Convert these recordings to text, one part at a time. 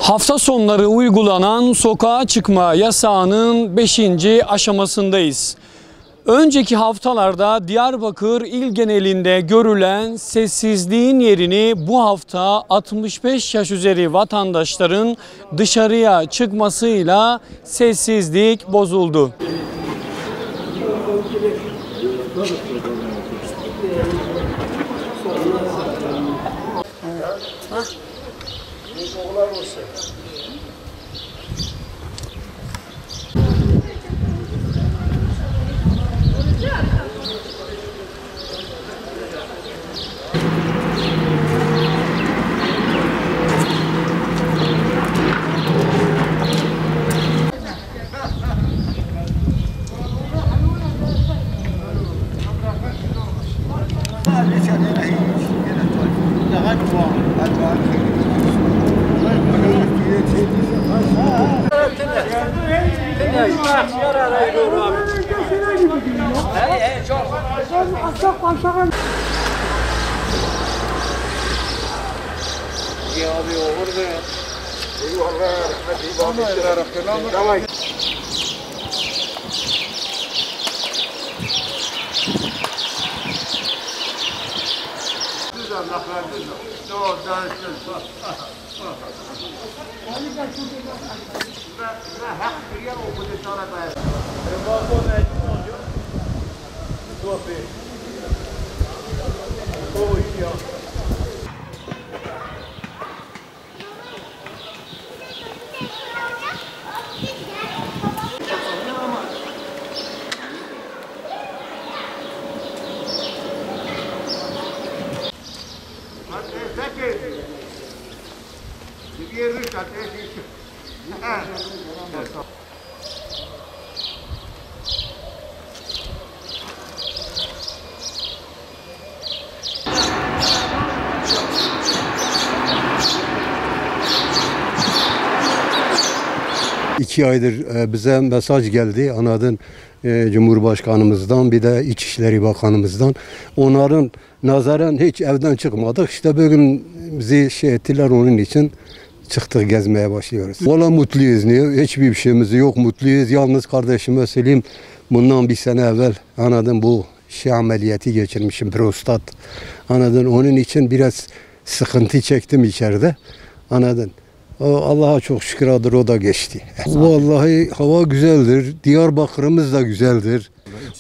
Hafta sonları uygulanan sokağa çıkma yasağının 5. aşamasındayız. Önceki haftalarda Diyarbakır il genelinde görülen sessizliğin yerini bu hafta 65 yaş üzeri vatandaşların dışarıya çıkmasıyla sessizlik bozuldu. İki aydır bize mesaj geldi anladın Cumhurbaşkanımızdan bir de İçişleri Bakanımızdan. Onların nazaren hiç evden çıkmadık. İşte bugün bizi ettiler, onun için çıktık, gezmeye başlıyoruz. Valla mutluyuz. Niye? Hiçbir şeyimiz yok, mutluyuz. Yalnız kardeşime söyleyeyim, bundan bir sene evvel anladın bu ameliyatı geçirmişim, prostat. Anladın, onun için biraz sıkıntı çektim içeride. Anladın. Allah'a çok şükür o da geçti. Vallahi hava güzeldir. Diyarbakır'ımız da güzeldir.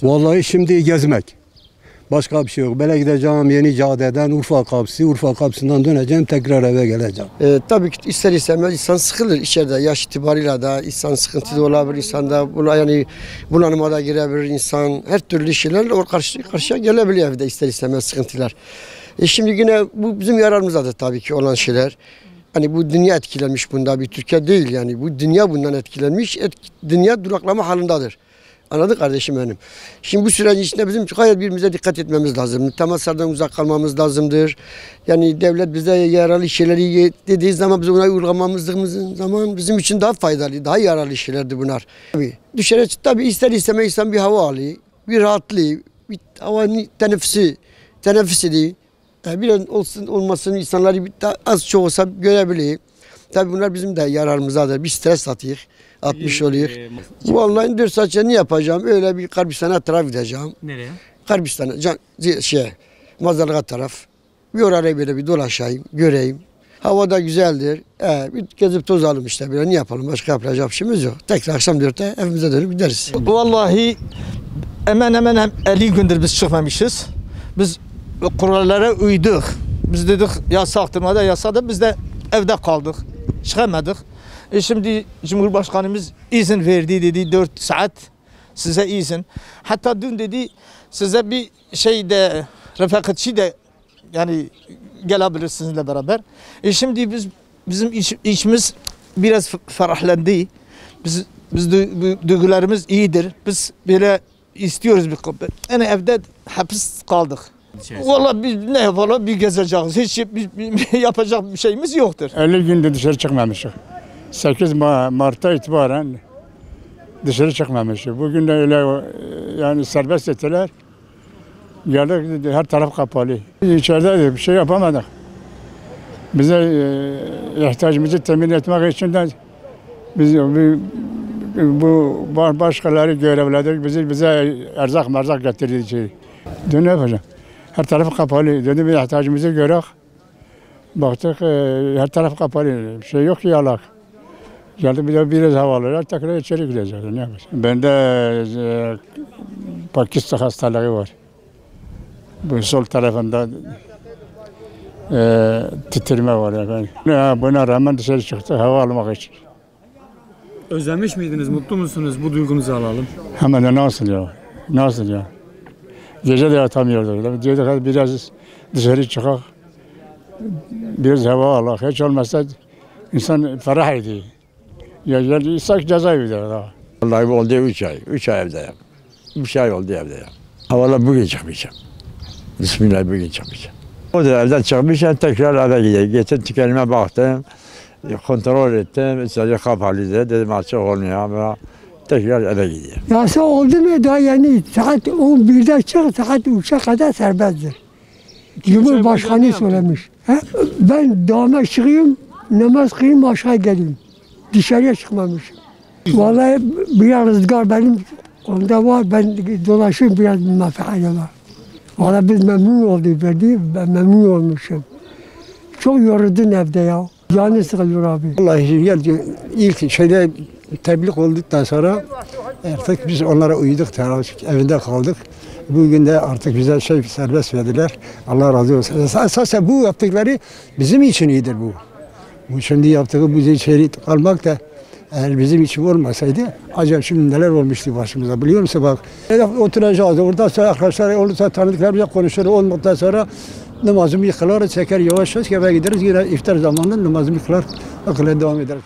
Vallahi şimdi gezmek. Başka bir şey yok. Böyle gideceğim Yeni Caddeden Urfa kapısından döneceğim, tekrar eve geleceğim. Tabii ki ister istemez insan sıkılır içeride. Yaş itibarıyla da insan sıkıntıda olabilir. İnsan da yani bunalıma da girebilir insan. Her türlü şeylerle karşıya gelebiliyor evde ister istemez sıkıntılar. Şimdi yine bu bizim yararımızdadır tabii ki olan şeyler. Hani bu dünya etkilenmiş bunda, bir Türkiye değil yani. Bu dünya bundan etkilenmiş. Dünya duraklama halindedir. Anladın kardeşim benim. Şimdi bu sürecin içinde bizim gayet birbirimize dikkat etmemiz lazım. Temaslardan uzak kalmamız lazımdır. Yani devlet bize yararlı şeyleri dediği zaman biz ona uygulamamız zaman bizim için daha faydalı, daha yararlı şeylerdir bunlar. Tabii dışarı tabii ister istemez insan bir hava alıyor, bir rahatlığı, bir hava teneffüsü değil. Bir an olmasın insanları az çok olsa görebiliyor. Tabii bunlar bizim de yararımızdadır. Bir stres atmış oluyor. Vallahi 4 saat ne yapacağım? Öyle bir Karbistan'a taraf gideceğim. Nereye? Karbistan'a, Mazarlığa taraf. Bir oraya böyle bir dolaşayım, göreyim. Hava da güzeldir. Bir gezip tozalım işte. Böyle ne yapalım? Başka yapacak bir şeyimiz yok. Tekrar akşam 4'te evimize dönüp gideriz. Vallahi hemen hemen 50 gündür biz çıkmamışız. Biz kurallara uyduk. Biz dedik yasaktır, yasaktır. Biz de evde kaldık. Çıkamadık. Şimdi Cumhurbaşkanımız izin verdi, dedi 4 saat size izin. Hatta dün dedi size bir de refakatçi de yani gelebilir sizinle beraber. Şimdi bizim içimiz biraz ferahlandı. Biz duygularımız iyidir. Biz böyle istiyoruz bir kapı. Yani evde hapis kaldık. Vallahi biz ne yapalım, bir gezeceğiz. Hiç yapacak bir şeyimiz yoktur. 50 günde dışarı çıkmamışız. 8 Mart'ta itibaren dışarı çıkmamışız. Bugün de öyle yani serbest ettiler. Geldik, her taraf kapalı. İçeride bir şey yapamadık. Bize ihtiyacımızı temin etmek için de biz bu başkaları görevledik. Bize erzak merzak getirdi. Dün ne yapacağım? Her taraf kapalı. Dedim bir ihtiyacımızı görek. Baktık her taraf kapalı. Bir şey yok ki yalak. Geldi bir de biraz havalılar tekrar içeri gireceğiz. Ne yapacağız? Bende Pakistan hastalığı var. Bu sol tarafında titreme var efendim. Buna rağmen dışarı çıktık hava almak için. Özlemiş miydiniz? Mutlu musunuz? Bu duygunuzu alalım. Hemen de nasıl ya? Nasıl ya? Gece de yatamıyorduk. Diyorduk hadi biraz dışarı çıkak. Biraz hava alak. Hiç olmazsa insan ferah ediyor. Ya İshak cezaevinde daha. Vallahi bu oldu 3 ay. 3 ay evdeyim. 3 ay oldu evdeyim. Havalar bugün çıkmayacağım. Bismillah bugün çıkmayacağım. O da evden çıkmışım tekrar eve gideyim. Geçen tükenime baktım. Kontrol ettim. Sadece kapalıydı. Dedim açık olmuyor ama tekrar eve gideyim. Yasa oldu mu daha yeni saat 11'de çık saat 3'e kadar serbesttir. Cumhurbaşkanı söylemiş. Ben dama çıkayım, namaz kılayım aşağı geleyim. Dışarıya çıkmamışım. Vallahi biraz rüzgar benim onda var. Ben dolaşıyorum biraz menfaat var. Vallahi biz memnun olduk verdi. Ben memnun olmuşum. Çok yoruldun evde ya. Canı sıkılıyor abi. Vallahi ilk şeyde tebliğ olduktan sonra artık biz onlara uyduk, evinde kaldık. Bugün de artık bize serbest verdiler. Allah razı olsun. Esasen bu yaptıkları bizim için iyidir bu. Bu şimdi yaptığı bize içeri kalmak da eğer bizim için olmasaydı acaba şimdi neler olmuştu başımıza biliyor musun bak. Oturacağız oradan sonra arkadaşlar olursa tanıdıklarımızla konuşuruz. Ondan sonra namazımı yıkılar çeker yavaş yavaş eve gideriz. Yine iftar zamanında namazımı yıkılar akılla devam ederiz.